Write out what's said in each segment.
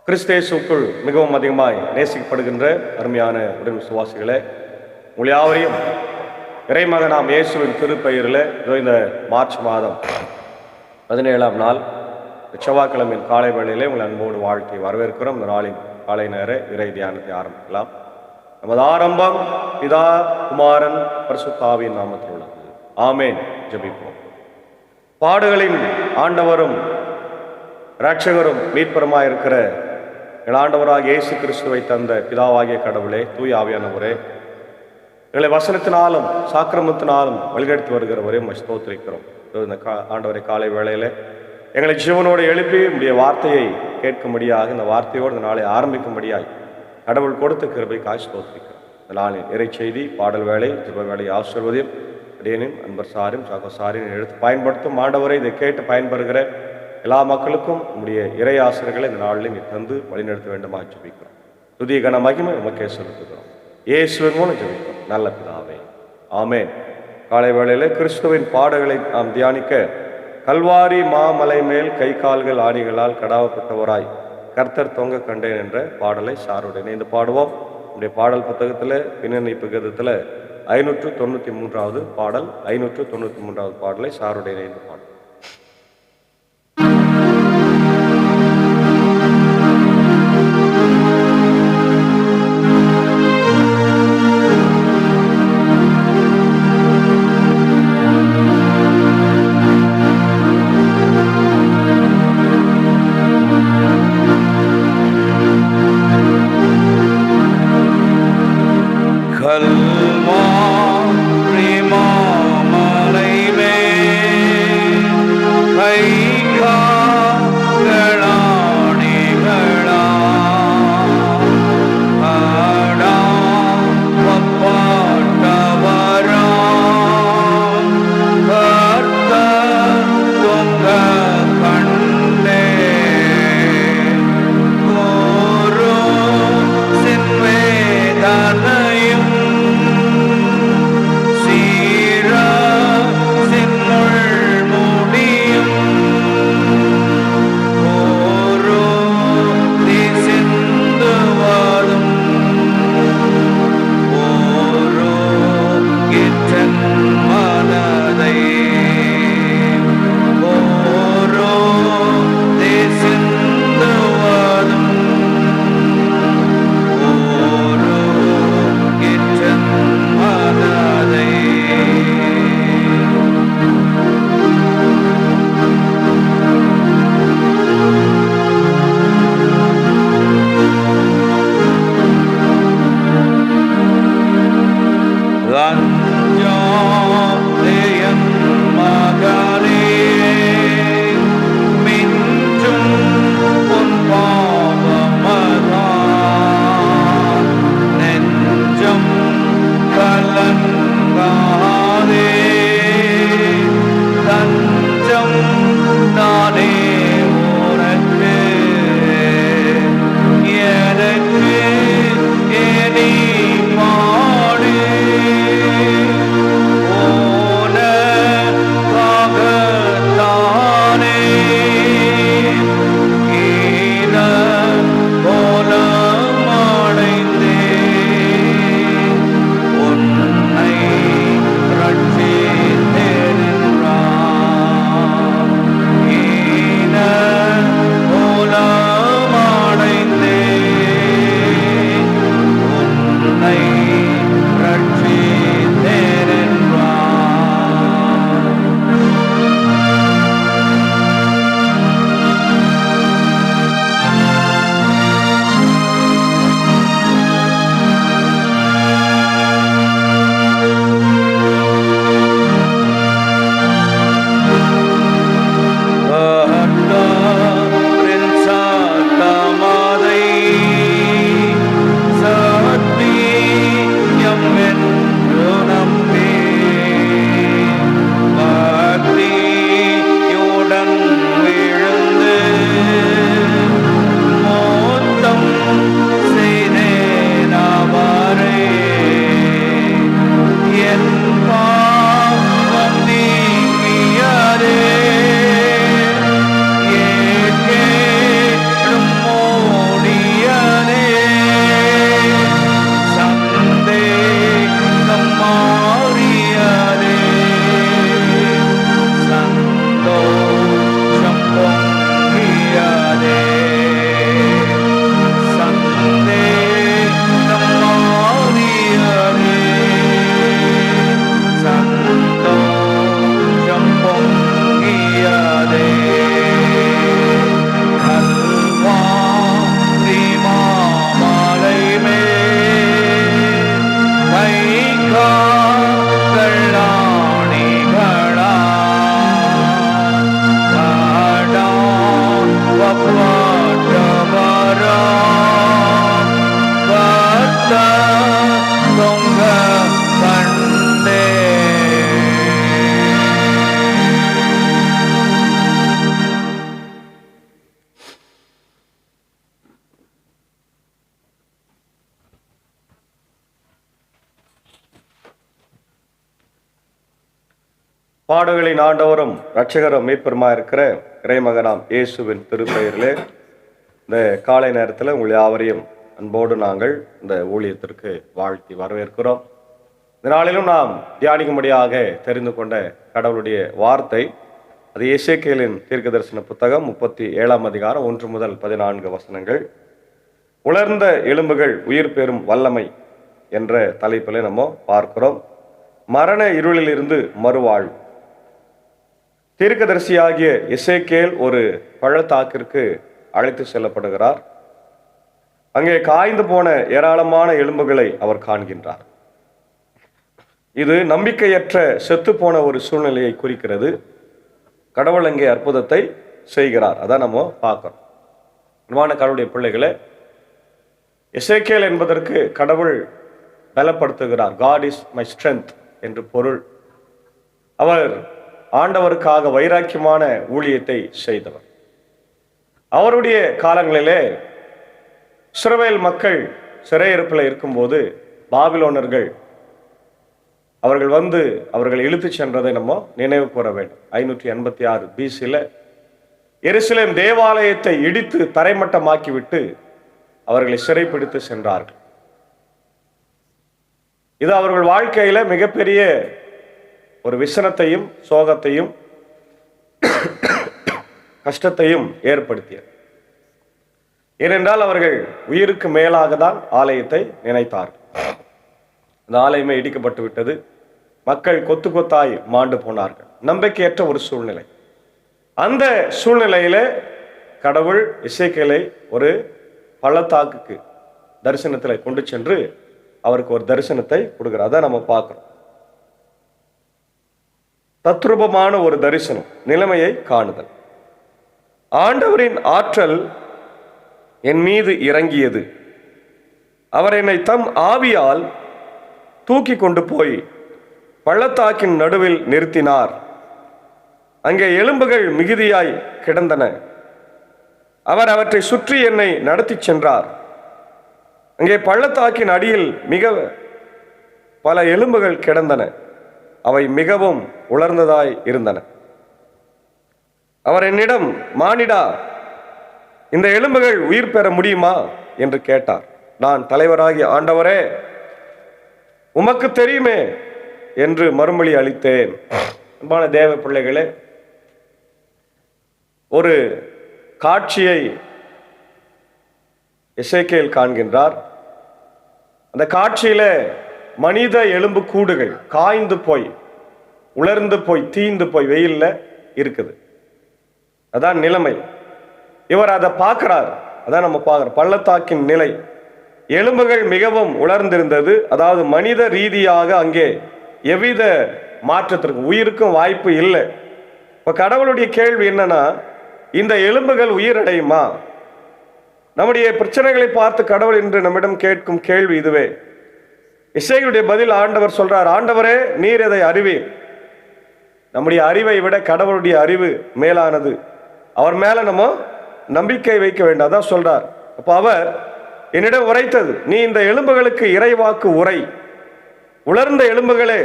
கிறிஸ்தேசுக்குள் மிகவும் அதிகமாய் நேசிக்கப்படுகின்ற அருமையான உடன் விசுவாசிகளே, உங்கள் யாவரையும் இறைமகனாம் இயேசுவின் திருப்பெயரில் இந்த மார்ச் மாதம் 17ஆம் நாள் செவ்வாய்க்கிழமையின் காலை வேளையிலே உங்கள் அன்போடு வாழ்க்கை வரவேற்கிறோம். இந்த நாளின் காலை நேர இறை தியானத்தை ஆரம்பிக்கலாம். நமது ஆரம்பம் பிதா, குமாரன், பரிசுத்த ஆவியின் நாமத்தில் உள்ளது. ஆமேன். ஜெபிப்போம். பாடுகளின் ஆண்டவரும் இரட்சகரும் மீட்பருமாயிருக்கிற எங்கள் ஆண்டவராக இயேசு கிறிஸ்துவை தந்த பிதாவாகிய கடவுளே, தூய ஆவியானவரே, எங்களை வசனத்தினாலும் சாக்கிரமத்தினாலும் வழிநடத்தி வருகிறவரே உம்மை ஸ்தோத்திரிக்கிறோம். இந்த ஆண்டவரை காலை வேளையில் எங்களை ஜீவனோடு எழுப்பி உடைய வார்த்தையை கேட்கும்படியாக, இந்த வார்த்தையோடு இந்த நாளை ஆரம்பிக்கும்படியாய் கடவுள் கொடுத்த கிருபைக்காக ஸ்தோத்திரிக்கிறோம். இந்த நாளின் இறை செய்தி, பாடல் வேலை, ஜெப வேலை ஆசீர்வதியும் அடியேனும் அன்பர் சாரும் சகோசாரியும் எடுத்து பயன்படுத்தும். ஆண்டவரை இதை கேட்டு பயன்பெறுகிற எல்லா மக்களுக்கும் உங்களுடைய இறை ஆசிரியர்களை இந்த நாளில் நீ தந்து வழிநடத்த வேண்டுமாக ஜெபிக்கிறோம். துதிய கன மகிமை உமக்கே செலுத்துகிறோம். இயேசுவின் மூலம் ஜெபிக்கிறோம் நல்ல பிதாவே, ஆமேன். காலை வேளையில் கிறிஸ்துவின் பாடுகளை நாம் தியானிக்க, கல்வாரி மாமலை மேல் கை கால்கள் ஆணிகளால் கடாவப்பட்டவராய் கர்த்தர் தொங்க கண்டேன் என்ற பாடலை சாரோடு இணைந்து பாடுவோம். நம்முடைய பாடல் புத்தகத்தில் பின்னணி புத்தகத்தில் 593வது பாடல், 593வது பாடலை சாரோடு இணைந்து பாடுவோம். கல்வாரி மாமலை மேல் பாடுகளின் ஆண்டவரும் இரட்சகரும் மீட்பருமாய் இருக்கிற இறைமகனாம் இயேசுவின் திருப்பெயரிலே இந்த காலை நேரத்தில் உங்கள் யாவரையும் அன்போடு நாங்கள் இந்த ஊழியத்திற்கு வாழ்த்தி வரவேற்கிறோம். இந்த நாளிலும் நாம் தியானிக்கும்படியாக தெரிந்து கொண்ட கடவுளுடைய வார்த்தை அது எசேக்கியேலின் தீர்க்கதரிசன புத்தகம் 37ஆம் அதிகாரம் 1 முதல் 14 வசனங்கள். உலர்ந்த எலும்புகள் உயிர் பெறும் வல்லமை என்ற தலைப்பில் நம்ம பார்க்கிறோம். மரண இருளிலிருந்து மறுவாழ்வு. தீர்க்கதரிசியாகிய எசேக்கியேல் ஒரு பள்ளத்தாக்கிற்கு அழைத்து செல்லப்படுகிறார். அங்கே காய்ந்து போன ஏராளமான எலும்புகளை அவர் காண்கின்றார். இது நம்பிக்கையற்ற செத்து போன ஒரு சூழ்நிலையை குறிக்கிறது. கடவுள் அங்கே அற்புதத்தை செய்கிறார். அதான் நம்ம பார்க்கிறோம். அன்பான கடவுளுடைய பிள்ளைகளே, எசேக்கியேல் என்பதற்கு கடவுள் பலப்படுத்துகிறார். காட் இஸ் மை ஸ்ட்ரென்த் என்று பொருள். அவர் ஆண்டவருக்காக வைராக்கியமான ஊழியத்தை செய்தவர். அவருடைய காலங்களிலே இஸ்ரவேல் மக்கள் சிறையிருப்பில் இருக்கும்போது பாபிலோனர்கள் அவர்கள் வந்து அவர்களை இழுத்து சென்றதை நம்ம நினைவு கூற வேண்டும். 586 BC எருசலேம் தேவாலயத்தை இடித்து தரைமட்டமாக்கிவிட்டு அவர்களை சிறைப்பிடித்து சென்றார்கள். இது அவர்கள் வாழ்க்கையில மிகப்பெரிய ஒரு விசனத்தையும் சோகத்தையும் கஷ்டத்தையும் ஏற்படுத்தியது. ஏனென்றால் அவர்கள் உயிருக்கு மேலாக தான் ஆலயத்தை நினைத்தார்கள். அந்த ஆலயமே இடிக்கப்பட்டு விட்டது. மக்கள் கொத்து கொத்தாய் மாண்டு போனார்கள். நம்பிக்கையற்ற ஒரு சூழ்நிலை. அந்த சூழ்நிலையில கடவுள் எசேக்கியேலை ஒரு பள்ளத்தாக்குக்கு தரிசனத்தில் கொண்டு சென்று அவருக்கு ஒரு தரிசனத்தை கொடுக்கிறார். அதான் நம்ம பார்க்கிறோம். தத்ரூபமான ஒரு தரிசனம், நிலைமையை காணுதல். ஆண்டவரின் ஆற்றல் என் மீது இறங்கியது. அவர் என்னை தம் ஆவியால் தூக்கி கொண்டு போய் பள்ளத்தாக்கின் நடுவில் நிறுத்தினார். அங்கே எலும்புகள் மிகுதியாய் கிடந்தன. அவர் அவற்றை சுற்றி என்னை நடத்தி சென்றார். அங்கே பள்ளத்தாக்கின் அடியில் மிக பல எலும்புகள் கிடந்தன. அவை மிகவும் உலர்ந்ததாய் இருந்தன. அவர் என்னிடம், மானிடா, இந்த எலும்புகள் உயிர் பெற முடியுமா என்று கேட்டார். நான், தலைவராகிய ஆண்டவரே, உமக்கு தெரியுமே என்று மறுமொழி அளித்தேன். அன்பான தேவ பிள்ளைகளே, ஒரு காட்சியை எசேக்கியேல் காண்கின்றார். அந்த காட்சியில மனித எலும்பு கூடுகள் காய்ந்து போய் உலர்ந்து போய் தீந்து போய் வெயில்ல இருக்குது. அதான் நிலைமை. இவர் அதை பார்க்கிறார். அதான் நம்ம பார்க்கிறோம் பள்ளத்தாக்கின் நிலை. எலும்புகள் மிகவும் உலர்ந்திருந்தது. அதாவது மனித ரீதியாக அங்கே எவ்வித மாற்றத்திற்கு உயிருக்கும் வாய்ப்பு இல்லை. இப்ப கடவுளுடைய கேள்வி என்னன்னா, இந்த எலும்புகள் உயிரடையுமா? நம்முடைய பிரச்சனைகளை பார்த்து கடவுள் என்று நம்மிடம் கேட்கும் கேள்வி இதுவே. எசேக்கியேலுடைய பதில் ஆண்டவர் சொல்றார், ஆண்டவரே, நீர் இதை அறிவீர். நம்முடைய அறிவை விட கடவுளுடைய அறிவு மேலானது. அவர் மேல நம்ம நம்பிக்கை வைக்க வேண்டும். அதான் சொல்றார். அப்ப அவர் என்னிடம் உரைத்தது, நீ இந்த எலும்புகளுக்கு இறைவாக்கு உரை. உலர்ந்த எலும்புகளே,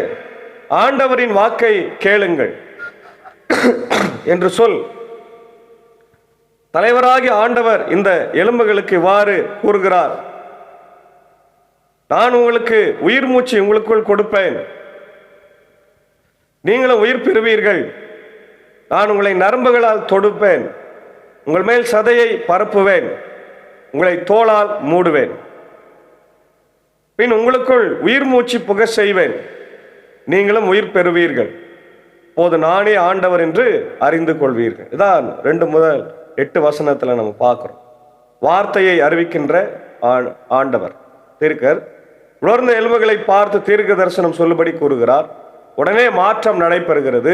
ஆண்டவரின் வாக்கை கேளுங்கள் என்று சொல். தலைவராகிய ஆண்டவர் இந்த எலும்புகளுக்கு இவ்வாறு கூறுகிறார், நான் உங்களுக்கு உயிர் மூச்சு உங்களுக்குள் கொடுப்பேன். நீங்களும் உயிர் பெறுவீர்கள். நான் உங்களை நரம்புகளால் தொடுப்பேன். உங்கள் மேல் சதையை பரப்புவேன். உங்களை தோளால் மூடுவேன். பின் உங்களுக்குள் உயிர் மூச்சு புக செய்வேன். நீங்களும் உயிர் பெறுவீர்கள். போது நானே ஆண்டவர் என்று அறிந்து கொள்வீர்கள். இதான் 2 முதல் 8 வசனத்துல நம்ம பார்க்கிறோம். வார்த்தையை அறிவிக்கின்ற ஆண்டவர் தீர்க்கர் உலர்ந்த எலும்புகளை பார்த்து தீர்க்க தரிசனம் சொல்லும்படி கூறுகிறார். உடனே மாற்றம் நடைபெறுகிறது.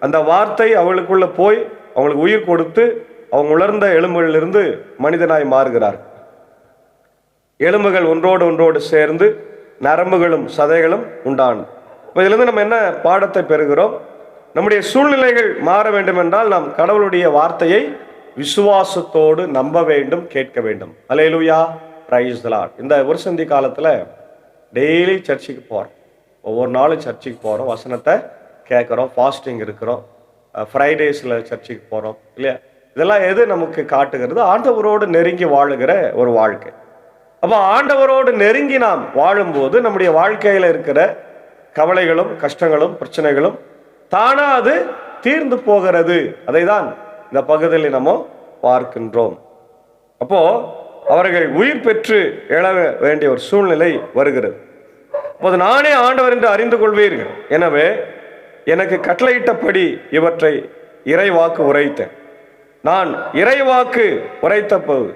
அந்த வார்த்தை அவளுக்குள்ள போய் அவங்களுக்கு உயிர் கொடுத்து அவங்க உலர்ந்த எலும்புகளிலிருந்து மனிதனாய் மாறுகிறார். எலும்புகள் ஒன்றோடு ஒன்றோடு சேர்ந்து நரம்புகளும் சதைகளும் உண்டான. இப்போ இதிலிருந்து நம்ம என்ன பாடத்தை பெறுகிறோம்? நம்முடைய சூழ்நிலைகள் மாற வேண்டும் என்றால் நாம் கடவுளுடைய வார்த்தையை விசுவாசத்தோடு நம்ப வேண்டும், கேட்க வேண்டும். அல்லேலூயா, பிரைஸ் தி லார்ட். இந்த ஒரு சந்தி காலத்தில் டெய்லி சர்ச்சுக்கு போகிறோம். ஒவ்வொரு நாளும் சர்ச்சுக்கு போகிறோம், வசனத்தை கேட்குறோம், ஃபாஸ்டிங் இருக்கிறோம், ஃப்ரைடேஸில் சர்ச்சுக்கு போகிறோம் இல்லையா? இதெல்லாம் எது நமக்கு காட்டுகிறது? ஆண்டவரோடு நெருங்கி வாழுகிற ஒரு வாழ்க்கை. அப்போ ஆண்டவரோடு நெருங்கி நாம் வாழும்போது நம்முடைய வாழ்க்கையில் இருக்கிற கவலைகளும் கஷ்டங்களும் பிரச்சனைகளும் தானா அது தீர்ந்து போகிறது. அதை தான் இந்த பகுதியில் நம்ம பார்க்கின்றோம். அப்போ அவர்கள் உயிர் பெற்று எழ வேண்டிய ஒரு சூழ்நிலை வருகிறது. அப்போது நானே ஆண்டவர் என்று அறிந்து கொள்வீர்கள். எனவே எனக்கு கட்டளையிட்டபடி இவற்றை இறைவாக்கு உரைத்தேன். நான் இறைவாக்கு உரைத்த போது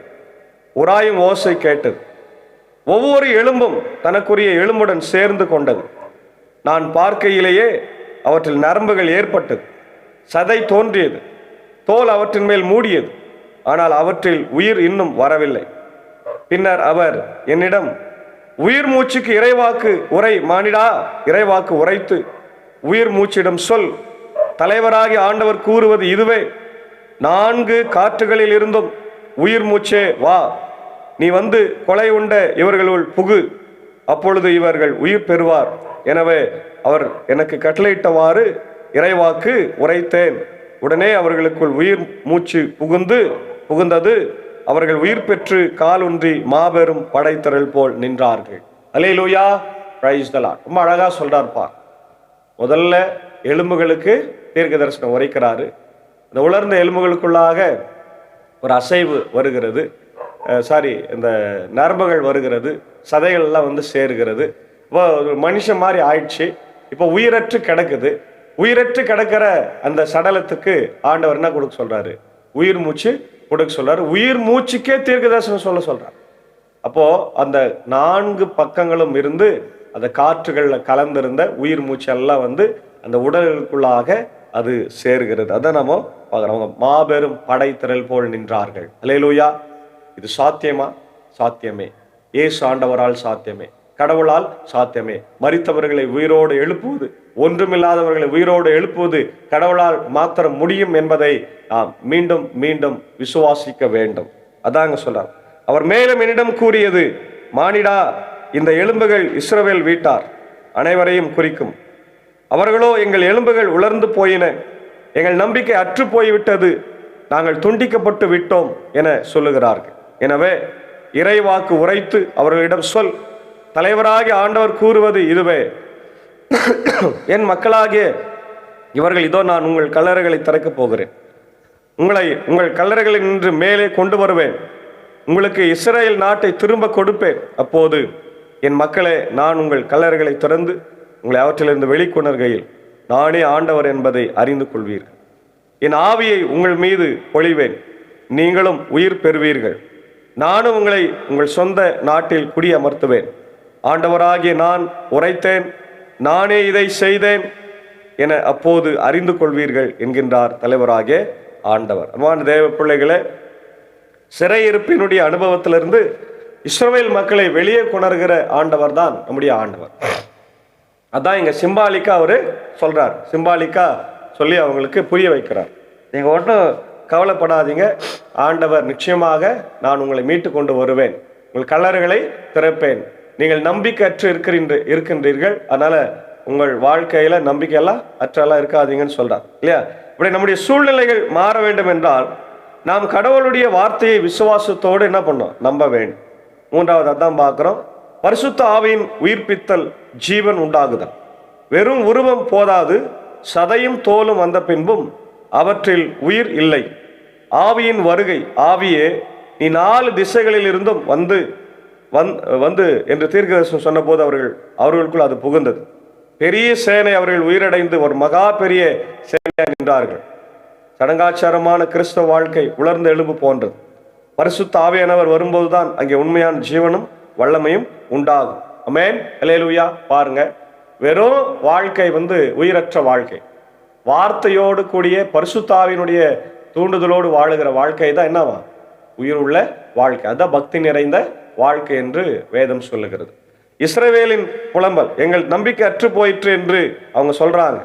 உராயும் ஓசை கேட்டது. ஒவ்வொரு எலும்பும் தனக்குரிய எலும்புடன் சேர்ந்து கொண்டது. நான் பார்க்கையிலேயே அவற்றில் நரம்புகள் ஏற்பட்டது, சதை தோன்றியது, தோல் அவற்றின் மேல் மூடியது, ஆனால் அவற்றில் உயிர் இன்னும் வரவில்லை. பின்னர் அவர் என்னிடம், உயிர் மூச்சுக்கு இறைவாக்கு உரை மானிடா, இறைவாக்கு உரைத்து உயிர் மூச்சிடம் சொல். தலைவராகி ஆண்டவர் கூறுவது இதுவே, 4 காற்றுகளில் இருந்தும் உயிர் மூச்சே வா, நீ வந்து கொலை உண்ட இவர்களுள் புகு, அப்பொழுது இவர்கள் உயிர் பெறுவார். எனவே அவர் எனக்கு கட்டளையிட்டவாறு இறைவாக்கு உரைத்தேன். உடனே அவர்களுக்குள் உயிர் மூச்சு புகுந்தது. அவர்கள் உயிர் பெற்று காலூன்றி மாபெரும் படைத்திரள் போல் நின்றார்கள். அல்லேலூயா, பிரைஸ் தி லார்ட். ரொம்ப அழகா சொல்றார்ப்பா. முதல்ல எலும்புகளுக்கு தீர்க்க தரிசனம் உரைக்கிறாரு. இந்த உலர்ந்த எலும்புகளுக்குள்ளாக ஒரு அசைவு வருகிறது, இந்த நரம்புகள் வருகிறது, சதைகள் எல்லாம் வந்து சேருகிறது. இப்போ ஒரு மனுஷன் மாதிரி ஆயிடுச்சு. இப்போ உயிரற்று கிடக்குது. உயிரற்று கிடக்கிற அந்த சடலத்துக்கு ஆண்டவர் என்ன கொடுக்க சொல்றாரு? உயிர் மூச்சு கொடுக்க சொல்றாரு. உயிர் மூச்சுக்கே தீர்க்க தரிசனம் சொல்றாரு. அப்போ அந்த 4 பக்கங்களும் இருந்து அந்த காற்றுகள்ல கலந்திருந்த உயிர் மூச்செல்லாம் வந்து அந்த உடலுக்குள்ளாக அது சேருகிறது. அதை நம்ம பார்க்கிறோம். மாபெரும் படைத்திரள் போல் நின்றார்கள். அல்லேலூயா. இது சாத்தியமா? சாத்தியமே. இயேசு ஆண்டவரால் சாத்தியமே, கடவுளால் சாத்தியமே. மரித்தவர்களை உயிரோடு எழுப்புவது, ஒன்றுமில்லாதவர்களை உயிரோடு எழுப்புவது கடவுளால் மாத்திரம் முடியும் என்பதை நாம் மீண்டும் மீண்டும் விசுவாசிக்க வேண்டும். அதாங்க சொல்றார். அவர் மேலும் என்னிடம் கூறியது, மானிடா, இந்த எலும்புகள் இஸ்ரவேல் வீட்டார் அனைவரையும் குறிக்கும். அவர்களோ எங்கள் எலும்புகள் உலர்ந்து போயின, எங்கள் நம்பிக்கை அற்று போய்விட்டது, நாங்கள் துண்டிக்கப்பட்டு விட்டோம் என சொல்லுகிறார்கள். எனவே இறைவாக்கு உரைத்து அவர்களிடம் சொல். தலைவராகி ஆண்டவர் கூறுவது இதுவே, என் மக்களாகிய இவர்கள் இதோ நான் உங்கள் கல்லறைகளை திறக்கப் போகிறேன். உங்களை உங்கள் கல்லறைகளில் நின்று மேலே கொண்டு வருவேன். உங்களுக்கு இஸ்ரேல் நாட்டை திரும்ப கொடுப்பேன். அப்போது என் மக்களே, நான் உங்கள் கல்லறைகளை திறந்து உங்களை அவற்றிலிருந்து வெளிக்கொணர்கையில் நானே ஆண்டவர் என்பதை அறிந்து கொள்வீர்கள். என் ஆவியை உங்கள் மீது பொழிவேன், நீங்களும் உயிர் பெறுவீர்கள். நானும் உங்களை உங்கள் சொந்த நாட்டில் குடியமர்த்துவேன். ஆண்டவராகிய நான் உரைத்தேன், நானே இதை செய்தேன் என அப்போது அறிந்து கொள்வீர்கள் என்கின்றார் தலைவராகிய ஆண்டவர். அன்பான தேவ பிள்ளைகளே, சிறையிருப்பினுடைய அனுபவத்திலிருந்து இஸ்ரவேல் மக்களை வெளியே கொணர்கிற ஆண்டவர் தான் நம்முடைய ஆண்டவர். அதான் இங்க சிம்பாலிக்கா அவரு சொல்றார். சிம்பாலிக்கா சொல்லி அவங்களுக்கு புரிய வைக்கிறார். நீங்க ஒன்றும் கவலைப்படாதீங்க, ஆண்டவர் நிச்சயமாக நான் உங்களை மீட்டு கொண்டு வருவேன், உங்கள் கல்லறைகளை திறப்பேன். நீங்கள் நம்பிக்கை அற்று இருக்கின்றீர்கள், அதனால உங்கள் வாழ்க்கையில நம்பிக்கையெல்லாம் அற்றெல்லாம் இருக்காதீங்கன்னு சொல்றார் இல்லையா? இப்படி நம்முடைய சூழ்நிலைகள் மாற வேண்டும் என்றால் நாம் கடவுளுடைய வார்த்தையை விசுவாசத்தோடு என்ன பண்ணோம்? நம்ப வேண்டும். 3வது அதான் பார்க்கிறோம். பரிசுத்த ஆவியின் உயிர்ப்பித்தல், ஜீவன் உண்டாகுதல். வெறும் உருவம் போதாது, சதையும் தோலும் வந்த பின்பும் அவற்றில் உயிர் இல்லை. ஆவியின் வருகை, ஆவியே நீ 4 திசைகளில் இருந்தும் வந்து வந்து என்று தீர்க்கதரிசனம் சொன்ன போது அவர்களுக்குள் அது புகுந்தது. பெரிய சேனை அவர்கள் உயிரடைந்து ஒரு மகா பெரிய சேனையாக நின்றார்கள். சடங்காச்சாரமான கிறிஸ்தவ வாழ்க்கை உலர்ந்த எலும்பு போன்றது. பரிசுத்த ஆவியானவர் வரும்போதுதான் அங்கே உண்மையான ஜீவனும் வல்லமையும் உண்டாகும். ஆமென், அல்லேலூயா. பாருங்க, வெறும் வாழ்க்கை உயிரற்ற வாழ்க்கை, வார்த்தையோடு கூடிய பரிசுத்த ஆவியினுடைய தூண்டுதலோடு வாழுகிற வாழ்க்கை தான் என்னவா? உயிர் உள்ள வாழ்க்கை. அதான் பக்தி நிறைந்த வாழ்க்கை என்று வேதம் சொல்லுகிறது. இஸ்ரவேலின் புலம்பல், எங்கள் நம்பிக்கை அற்று போயிற்று என்று அவங்க சொல்றாங்க.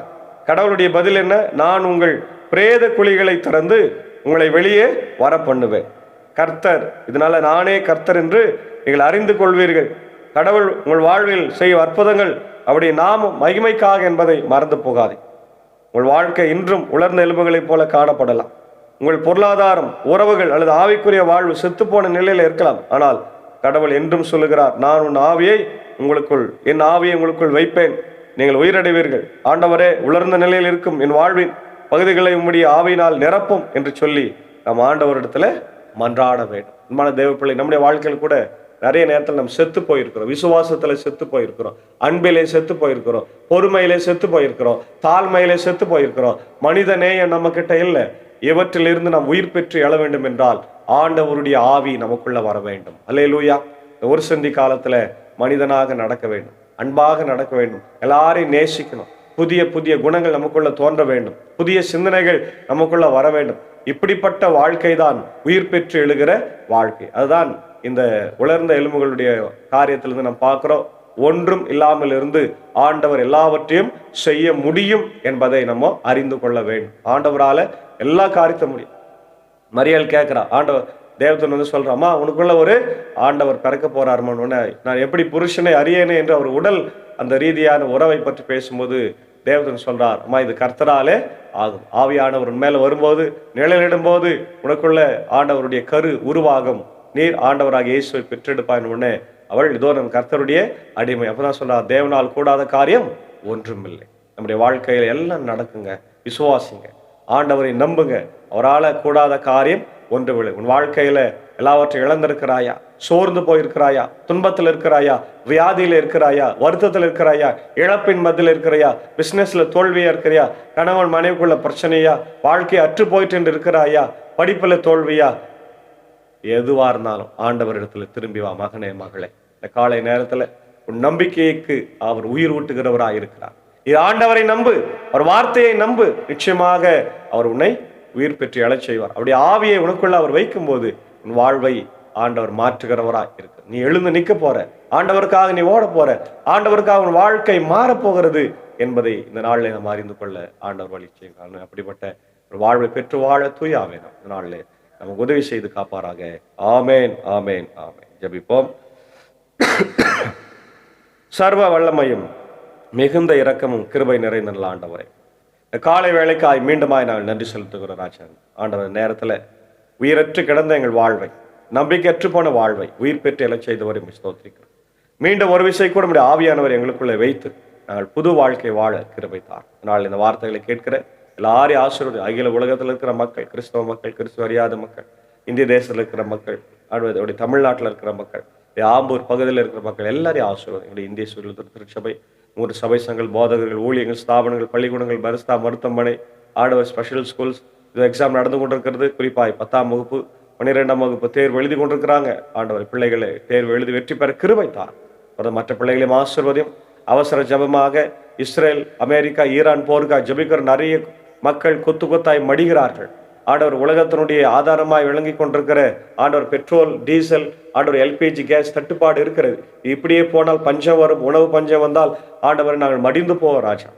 கடவுளுடைய பதில் என்ன? நான் உங்கள் பிரேத குழிகளை திறந்து உங்களை வெளியே வர பண்ணுவேன். கர்த்தர், இதனால நானே கர்த்தர் என்று நீங்கள் அறிந்து கொள்வீர்கள். கடவுள் உங்கள் வாழ்வில் செய்யும் அற்புதங்கள் அவருடைய நாமம் மகிமைக்காக என்பதை மறந்து போகாதே. உங்கள் வாழ்க்கை இன்றும் உலர்ந்த எலும்புகளைப் போல காணப்படலாம். உங்கள் பொருளாதாரம், உறவுகள் அல்லது ஆவிக்குரிய வாழ்வு செத்துப்போன நிலையில் இருக்கலாம். ஆனால் கடவுள் என்றும் சொல்லுகிறார், நான் என் ஆவியை உங்களுக்குள் வைப்பேன், நீங்கள் உயிரடைவீர்கள். ஆண்டவரே, உலர்ந்த நிலையில் இருக்கும் என் வாழ்வின் பகுதிகளை உம்முடைய ஆவியினால் நிரப்பும் என்று சொல்லி நாம் ஆண்டவரிடத்துல மன்றாட வேண்டும். அன்பான தேவ பிள்ளை, நம்முடைய வாழ்க்கையில் கூட நிறைய நேரத்தில் நம்ம செத்து போயிருக்கிறோம். விசுவாசத்துல செத்து போயிருக்கிறோம், அன்பிலே செத்து போயிருக்கிறோம், பொறுமையிலே செத்து போயிருக்கிறோம், தாழ்மையிலே செத்து போயிருக்கிறோம். மனித நேயம் நம்ம கிட்ட இல்லை. இவற்றிலிருந்து நாம் உயிர் பெற்று எழ வேண்டும் என்றால் ஆண்டவருடைய ஆவி நமக்குள்ள வர வேண்டும். அல்லேலூயா. ஒரு சந்தி காலத்துல மனிதனாக நடக்க வேண்டும், அன்பாக நடக்க வேண்டும், எல்லாரையும் நேசிக்கணும், புதிய புதிய குணங்கள் நமக்குள்ள தோன்ற வேண்டும், புதிய சிந்தனைகள் நமக்குள்ள வர வேண்டும். இப்படிப்பட்ட வாழ்க்கை தான் உயிர் பெற்று எழுகிற வாழ்க்கை. அதுதான் இந்த உலர்ந்த எலும்புகளுடைய காரியத்திலிருந்து நாம் பார்க்கிறோம். ஒன்றும் இல்லாமல் இருந்து ஆண்டவர் எல்லாவற்றையும் செய்ய முடியும் என்பதை நம்ம அறிந்து கொள்ள வேண்டும். ஆண்டவரால எல்லா காரியத்தை முடியும். மரியாள் கேட்கிறா, ஆண்டவர் தேவதன் வந்து சொல்ற, அம்மா உனக்குள்ள ஒரு ஆண்டவர் பிறக்க போறாருமான்னு. நான் எப்படி புருஷனை அறியேனே என்று அவர் உடல் அந்த ரீதியான உறவை பற்றி பேசும்போது தேவதன் சொல்றார், அம்மா இது கர்த்தராலே ஆகும். ஆவியானவர் மேல வரும்போது, நிழலிடும் போது உனக்குள்ள ஆண்டவருடைய கரு உருவாகும். நீர் ஆண்டவராக இயேசுவை பெற்றெடுப்பாயின் உடனே அவள் இதோ நம் கர்த்தருடைய அடிமை. அப்பதான் சொல்றார், தேவனால் கூடாத காரியம் ஒன்றும் இல்லை. நம்முடைய வாழ்க்கையில எல்லாம் நடக்குங்க. விசுவாசிங்க, ஆண்டவரை நம்புங்க, அவரால் கூடாத காரியம் ஒன்றுமில்லை. உன் வாழ்க்கையில எல்லாவற்றையும் இழந்திருக்கிறாயா? சோர்ந்து போயிருக்கிறாயா? துன்பத்தில் இருக்கிறாயா? வியாதியில இருக்கிறாயா? வருத்தத்தில் இருக்கிறாயா? இழப்பின் மத்தியில் இருக்கிறாயா? பிசினஸ்ல தோல்வியா இருக்கிறியா? கணவன் மனைவிக்குள்ள பிரச்சனையா? வாழ்க்கையை அற்று போயிட்டு இருக்கிறாயா? படிப்புல தோல்வியா? எதுவா இருந்தாலும் ஆண்டவரிடத்துல திரும்பி வா மகனே, மகளே. இந்த காலை நேரத்துல உன் நம்பிக்கைக்கு அவர் உயிர் ஊட்டுகிறவராய் இருக்கிறார். இது ஆண்டவரை நம்பு, அவர் வார்த்தையை நம்பு, நிச்சயமாக அவர் உன்னை உயிர் பெற்று எழச் செய்வார். அவருடைய ஆவியை உனக்குள்ள அவர் வைக்கும் போது உன் வாழ்வை ஆண்டவர் மாற்றுகிறவராய் இருக்கு. நீ எழுந்து நிற்க போற, ஆண்டவருக்காக நீ ஓட போற, ஆண்டவருக்காக உன் வாழ்க்கை மாறப்போகிறது என்பதை இந்த நாளில் நாம் அறிந்து கொள்ள ஆண்டவர் வழி செய்கிறார். அப்படிப்பட்ட ஒரு வாழ்வை பெற்று வாழ தூயாவே நாம் இந்த நாளில் நமக்கு உதவி செய்து காப்பாராக. ஆமேன், ஆமேன், ஆமேன். ஜெபிப்போம். சர்வ வல்லமையும் மிகுந்த இரக்கமும் கிருபை நிறைந்த நல்ல ஆண்டவரே, காலை வேளைக்காய் மீண்டுமாய் நாங்கள் நன்றி செலுத்துகிறோம் ராஜன். ஆண்டவர் நேரத்துல உயிரற்று கிடந்த எங்கள் வாழ்வை, நம்பிக்கையற்று போன வாழ்வை உயிர் பெற்று எழச் செய்தவரை ஸ்தோத்திரிக்கிறோம். மீண்டும் ஒரு விஷயம் கூட நம்முடைய ஆவியானவர் எங்களுக்குள்ளே வைத்து நாங்கள் புது வாழ்க்கை வாழ கிருபை தார். நாள் இந்த வார்த்தைகளை கேட்கிற எல்லாரையும் ஆசீர்வதி. அகில உலகத்தில் இருக்கிற மக்கள், கிறிஸ்தவ மக்கள், கிறிஸ்துவ அறியாத மக்கள், இந்திய தேசத்தில் இருக்கிற மக்கள், அப்படி தமிழ்நாட்டில் இருக்கிற மக்கள், ஆம்பூர் பகுதியில் இருக்கிற மக்கள் எல்லாரையும் ஆசீர்வதி. எங்களுடைய இந்திய சுற்றுலா திருச்சபை, 3 சபை சங்கங்கள், போதகர்கள், ஊழியர்கள், ஸ்தாபனங்கள், பள்ளிக்கூடங்கள், பரிஸ்தா, மருத்துவமனை, ஆடவர் ஸ்பெஷல் ஸ்கூல்ஸ், இது எக்ஸாம் நடந்து கொண்டிருக்கிறது. குறிப்பாக 10ஆம் வகுப்பு 12ஆம் வகுப்பு தேர்வு எழுதி கொண்டிருக்கிறாங்க. ஆண்டவர் பிள்ளைகளை தேர்வு எழுதி வெற்றி பெற கிருபை தார். மற்ற பிள்ளைகளையும் ஆசீர்வதியும். அவசர ஜபமாக இஸ்ரேல், அமெரிக்கா, ஈரான் போருக்காக ஜபிக்கிற நிறைய மக்கள் கொத்து கொத்தாய் மடிகிறார்கள். ஆண்டவர் உலகத்தினுடைய ஆதாரமாய் விளங்கி கொண்டிருக்கிற ஆண்டவர் பெட்ரோல், டீசல், ஆண்டவர் எல்பிஜி கேஸ் தட்டுப்பாடு இருக்கிறது. இப்படியே போனால் பஞ்சம் வரும். உணவு பஞ்சம் வந்தால் ஆண்டவர் நாங்கள் மடிந்து போவோம் ராஜா.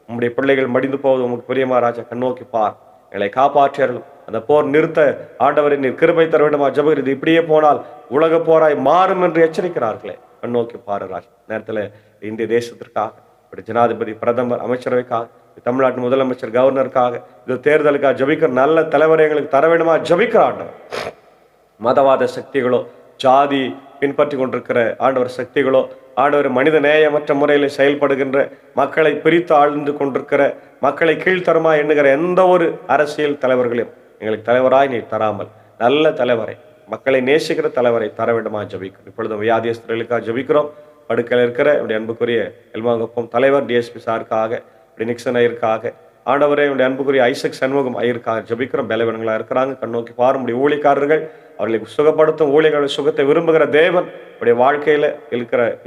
உங்களுடைய பிள்ளைகள் மடிந்து போவது உங்களுக்கு பிரியமா ராஜா? கண்ணோக்கி பார், எங்களை காப்பாற்றியர்களும் அந்த போர் நிறுத்த ஆண்டவரை நீர் கிருபை தர வேண்டுமா ஜபகிறது. இப்படியே போனால் உலக போராய் மாறும் என்று எச்சரிக்கிறார்களே, கண்ணோக்கி பாரு ராஜா. நேரத்தில் இந்திய தேசத்திற்காக, ஜனாதிபதி, பிரதமர், அமைச்சரவைக்காக, தமிழ்நாட்டு முதலமைச்சர், கவர்னருக்காக, இது தேர்தலுக்காக ஜபிக்கிற நல்ல தலைவரை எங்களுக்கு தர வேண்டுமா ஜபிக்கிற ஆண்டவர். மதவாத சக்திகளோ, ஜாதி பின்பற்றி கொண்டிருக்கிற ஆண்டவர் சக்திகளோ, ஆண்டவர் மனித நேயமற்ற முறையில் செயல்படுகின்ற, மக்களை பிரித்து ஆழ்ந்து கொண்டிருக்கிற, மக்களை கீழ்த்தரமா எண்ணுகிற எந்த ஒரு அரசியல் தலைவர்களையும் எங்களுக்கு தலைவராய் நீ தராமல் நல்ல தலைவரை, மக்களை நேசிக்கிற தலைவரை தர வேண்டுமா ஜபிக்கிறோம். இப்பொழுது வியாதியஸ்தர்களுக்காக ஜபிக்கிறோம். படுக்கையில் இருக்கிற என்னுடைய அன்புக்குரிய எல்மாங்கப்பம் தலைவர் டிஎஸ்பி சாருக்காக, நிக்சன் ஐயருக்காக, ஆண்டவரே என்னுடைய அன்புக்குரிய ஐசக் சண்முகம் ஐயருக்காக ஜபிக்கிறோம். பலவீனங்களா இருக்கிறாங்க, கண்ணோக்கி பாருடைய ஊழியக்காரர்கள், அவர்களை சுகப்படுத்தும் ஊழியர்களுடைய சுகத்தை விரும்புகிற தேவன் அவருடைய வாழ்க்கையில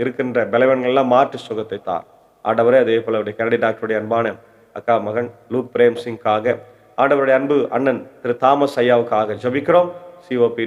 இருக்கின்ற பலவீனங்கள்லாம் மாற்றி சுகத்தை தார் ஆண்டவரே. அதே போல அவருடைய கனடி டாக்டருடைய அன்பான அக்கா மகன் லூக் பிரேம் சிங்காக, ஆண்டவருடைய அன்பு அண்ணன் திரு தாமஸ் ஐயாவுக்காக ஜபிக்கிறோம். சிஓபி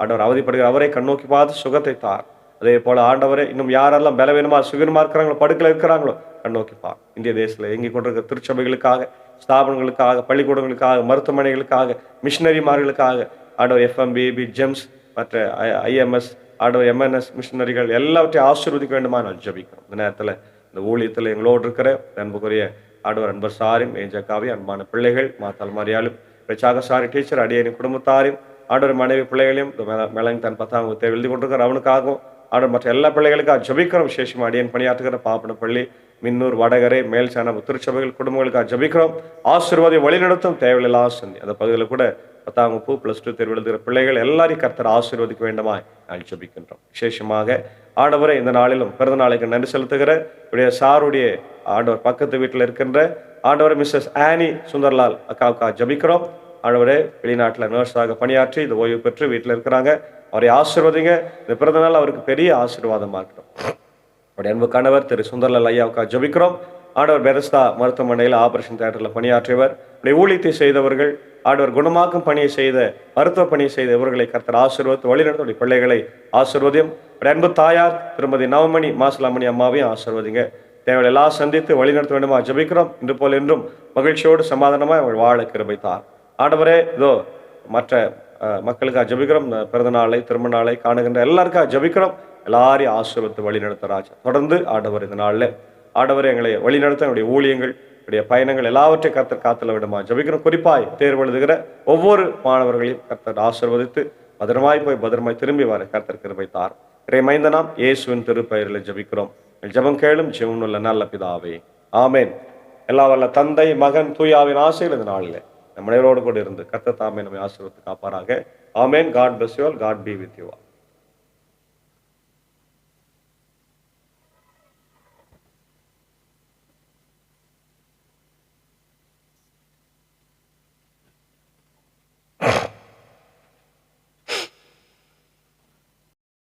ஆண்டவர் அவதிப்படுகிற அவரை கண்ணோக்கி பார்த்து சுகத்தை தார். அதே போல ஆண்டவரே, இன்னும் யாரெல்லாம் பலவீனமா சுகமா இருக்கிறாங்களோ, படுக்கையில் இருக்கிறாங்களோ, கண்ணோக்கிப்பார். இந்திய தேசத்தில் எங்கி கொண்டிருக்கிற திருச்சபைகளுக்காக, ஸ்தாபனங்களுக்காக, பள்ளிக்கூடங்களுக்காக, மருத்துவமனைகளுக்காக, மிஷினரிமார்களுக்காக, ஆண்டவர் FMBB, ஜெம்ஸ், மற்ற IMS, ஆண்டவர் MNS மிஷினரிகள் எல்லாவற்றையும் ஆசீர்வதிக்க வேண்டுமா நான் ஜபிக்கிறோம். இந்த நேரத்தில் இந்த ஊழியத்தில் எங்களோடு இருக்கிற அன்புக்குரிய ஆண்டவர் அன்பர் சாரும் ஏஜக்காவையும் அன்பான பிள்ளைகள் மாத்தால் மரியாலும் சாகசாரி டீச்சர் அடியனின் குடும்பத்தாரையும் ஆண்டவர் மனைவி பிள்ளைகளையும் மேலங்க தன் 10ஆம் வகுப்பை எழுதி கொண்டிருக்கிற அவனுக்காகவும் ஆண்டவர் மற்ற எல்லா பிள்ளைகளுக்காக ஜபிக்கிறோம். விசேஷமாக அடியன் பணியாற்றுகிற பாப்பனப்பள்ளி, மின்னூர், வடகரை, மேல் சேனம், திருச்சபைகள் குடும்பங்களுக்காக ஜபிக்கிறோம். ஆசீர்வாதம் வழிநடத்தும் தேவையில்லாம் சந்தி அந்த பகுதியில் கூட 10ஆம் வகுப்பு +2 தேர்வு எழுதுகிற பிள்ளைகள் எல்லாரையும் கர்த்தர் ஆசீர்வதிக்க வேண்டுமாய் நாங்கள் ஜபிக்கின்றோம். விசேஷமாக ஆண்டவரை இந்த நாளிலும் பிறந்த நாளைக்கு நன்றி செலுத்துகிற சாருடைய ஆண்டவர் பக்கத்து வீட்டில் இருக்கின்ற ஆண்டவர் மிஸ்ஸஸ் ஆனி சுந்தர்லால் அக்காவுக்காக ஜபிக்கிறோம். ஆண்டவரே வெளிநாட்டில் நர்ஸாக பணியாற்றி இது ஓய்வு பெற்று வீட்டில் இருக்கிறாங்க. அவரை ஆசீர்வதிங்க. இந்த பிறந்த நாள் அவருக்கு பெரிய ஆசீர்வாதமாக இருக்கட்டும். அவருடைய அன்பு கணவர் திரு சுந்தர்லால் ஐயாவுக்காக ஜபிக்கிறோம். ஆண்டவர் பெரஸ்தா மருத்துவமனையில் ஆபரேஷன் தியேட்டரில் பணியாற்றியவர். ஊழியத்தை செய்தவர்கள், ஆண்டவர் குணமாக்கும் பணியை செய்த, மருத்துவ பணியை செய்த இவர்களை கர்த்தர் ஆசீர்வதித்து வழிநடத்த பிள்ளைகளை ஆசீர்வதியும். அன்பு தாயார் திருமதி நவமணி மாசிலாமணி அம்மாவையும் ஆசீர்வதிங்க. தேவையை எல்லாம் சந்தித்து வழிநடத்த வேண்டுமா ஜபிக்கிறோம். இன்று போல் என்றும் மகிழ்ச்சியோடு சமாதானமாக அவள் வாழ கிருபை தார். ஆண்டவரே இதோ மற்ற மக்களுக்காக ஜபிக்கிறோம். பிறந்த நாளை திருமண நாளை காணுகின்ற எல்லாருக்காக ஜபிக்கிறோம். எல்லாரையும் ஆசீர்வதித்து வழிநடத்த ராஜா. தொடர்ந்து ஆண்டவர் இந்த நாளில் ஆண்டவர் எங்களை வழிநடத்த என்னுடைய ஊழியங்கள், என்னுடைய பயணங்கள் எல்லாவற்றையும் கர்த்தர் காத்துல விடுமா ஜபிக்கிறோம். குறிப்பாய் தேர்வு எழுதுகிற ஒவ்வொரு மாணவர்களையும் கர்த்தர் ஆசீர்வதித்து பத்திரமாய் போய் பத்திரமாய் திரும்பி வர கர்த்தர் கிருபை தார். மைந்தனாம் இயேசுவின் திருப்பெயரில் ஜபிக்கிறோம். ஜெபம் கேளும் ஜீவனுள்ள நல்ல பிதாவே, ஆமேன். எல்லா வல்ல தந்தை, மகன், தூயாவின் ஆசையில் இந்த நாளில் நம்ம நேரோடு கூட இருந்து கர்த்தர் தாமே நம்மை ஆசீர்வதித்து காப்பாராக. ஆமேன். God bless you all. God be with you all.